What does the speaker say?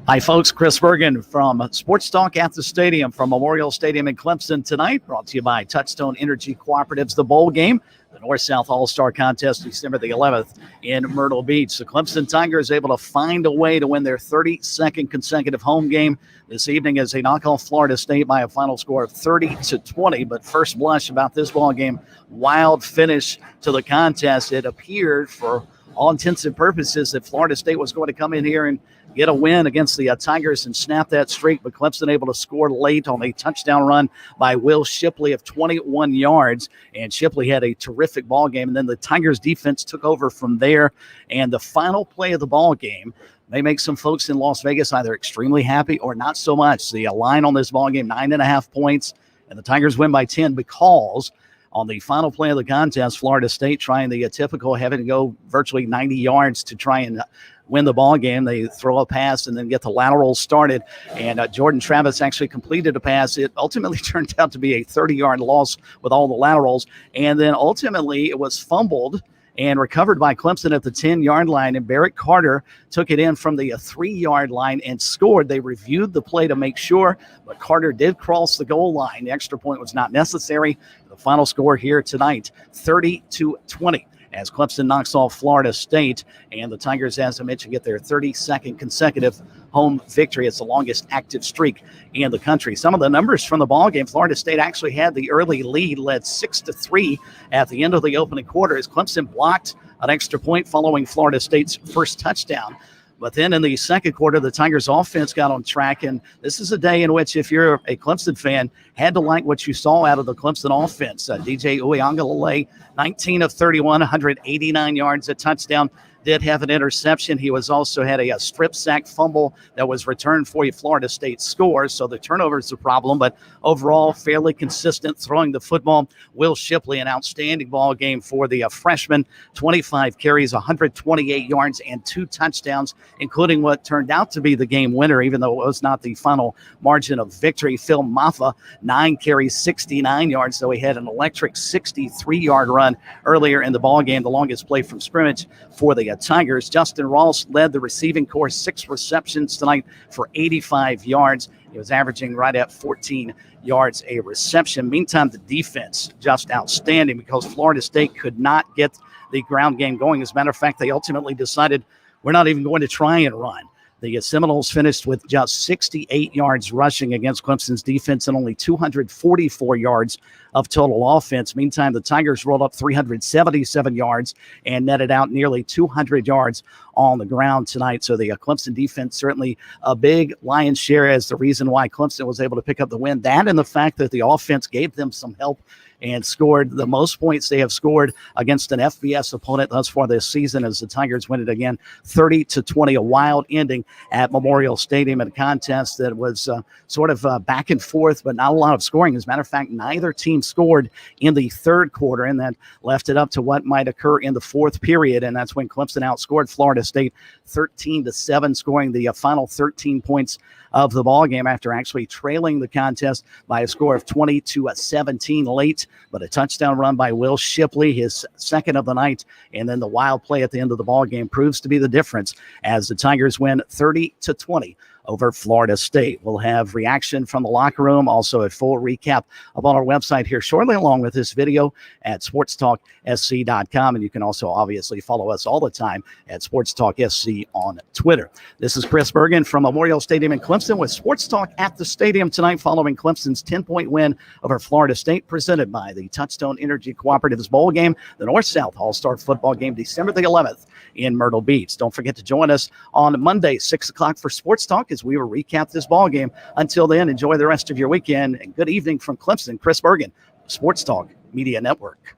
Hi, folks. Chris Bergen from SportsTalk at the stadium from Memorial Stadium in Clemson tonight. Brought to you by Touchstone Energy Cooperatives, the bowl game, the North-South All-Star Contest, December the 11th in Myrtle Beach. The Clemson Tigers able to find a way to win their 32nd consecutive home game this evening as they knock off Florida State by a final score of 30-20. But first blush about this ball game, wild finish to the contest. It appeared for all intents and purposes that Florida State was going to come in here and get a win against the Tigers and snap that streak, but Clemson able to score late on a touchdown run by Will Shipley of 21 yards, and Shipley had a terrific ball game, and then the Tigers defense took over from there, and the final play of the ball game may make some folks in Las Vegas either extremely happy or not so much. The line on this ball game, 9.5 points, and the Tigers win by 10 because on the final play of the contest, Florida State trying the typical having to go virtually 90 yards to try and win the ball game. They throw a pass and then get the lateral started. And Jordan Travis actually completed a pass. It ultimately turned out to be a 30-yard loss with all the laterals. And then ultimately it was fumbled and recovered by Clemson at the 10-yard line. And Barrett Carter took it in from the 3-yard line and scored. They reviewed the play to make sure, but Carter did cross the goal line. The extra point was not necessary. The final score here tonight, 30-20. As Clemson knocks off Florida State, and the Tigers, as I mentioned, get their 32nd consecutive home victory. It's the longest active streak in the country. Some of the numbers from the ball game: Florida State actually had the early lead, led 6-3 at the end of the opening quarter as Clemson blocked an extra point following Florida State's first touchdown. But then in the second quarter, the Tigers offense got on track, and this is a day in which, if you're a Clemson fan, had to like what you saw out of the Clemson offense. DJ Uiagalelei, 19 of 31, 189 yards, a touchdown. Did have an interception. He was also had a strip sack fumble that was returned for a Florida State score. So the turnover is a problem, but overall fairly consistent throwing the football. Will Shipley, an outstanding ball game for the freshman, 25 carries, 128 yards, and 2 touchdowns, including what turned out to be the game winner, even though it was not the final margin of victory. Phil Maffa, 9 carries, 69 yards, so he had an electric 63-yard run earlier in the ball game, the longest play from scrimmage for the Tigers. Justin Ross led the receiving corps, 6 receptions tonight for 85 yards. He was averaging right at 14 yards a reception. Meantime, the defense just outstanding because Florida State could not get the ground game going. As a matter of fact, they ultimately decided we're not even going to try and run. The Seminoles finished with just 68 yards rushing against Clemson's defense and only 244 yards of total offense. Meantime, the Tigers rolled up 377 yards and netted out nearly 200 yards on the ground tonight. So the Clemson defense certainly a big lion's share as the reason why Clemson was able to pick up the win. That and the fact that the offense gave them some help and scored the most points they have scored against an FBS opponent thus far this season as the Tigers win it again 30-20, a wild ending at Memorial Stadium in a contest that was sort of back and forth, but not a lot of scoring. As a matter of fact, neither team scored in the third quarter, and that left it up to what might occur in the fourth period, and that's when Clemson outscored Florida State 13-7, scoring the final 13 points of the ball game after actually trailing the contest by a score of 20-17 late, but a touchdown run by Will Shipley, his second of the night, and then the wild play at the end of the ball game proves to be the difference as the Tigers win 30-20 over Florida State. We'll have reaction from the locker room, also a full recap up on our website here shortly, along with this video at sportstalksc.com. And you can also obviously follow us all the time at SportsTalkSC on Twitter. This is Chris Bergen from Memorial Stadium in Clemson with Sports Talk at the stadium tonight following Clemson's 10-point win over Florida State, presented by the Touchstone Energy Cooperatives Bowl game, the North-South All-Star Football game, December the 11th in Myrtle Beach. Don't forget to join us on Monday, 6 o'clock for Sports Talk as we will recap this ball game. Until then, enjoy the rest of your weekend and good evening from Clemson. Chris Bergen, Sports Talk Media Network.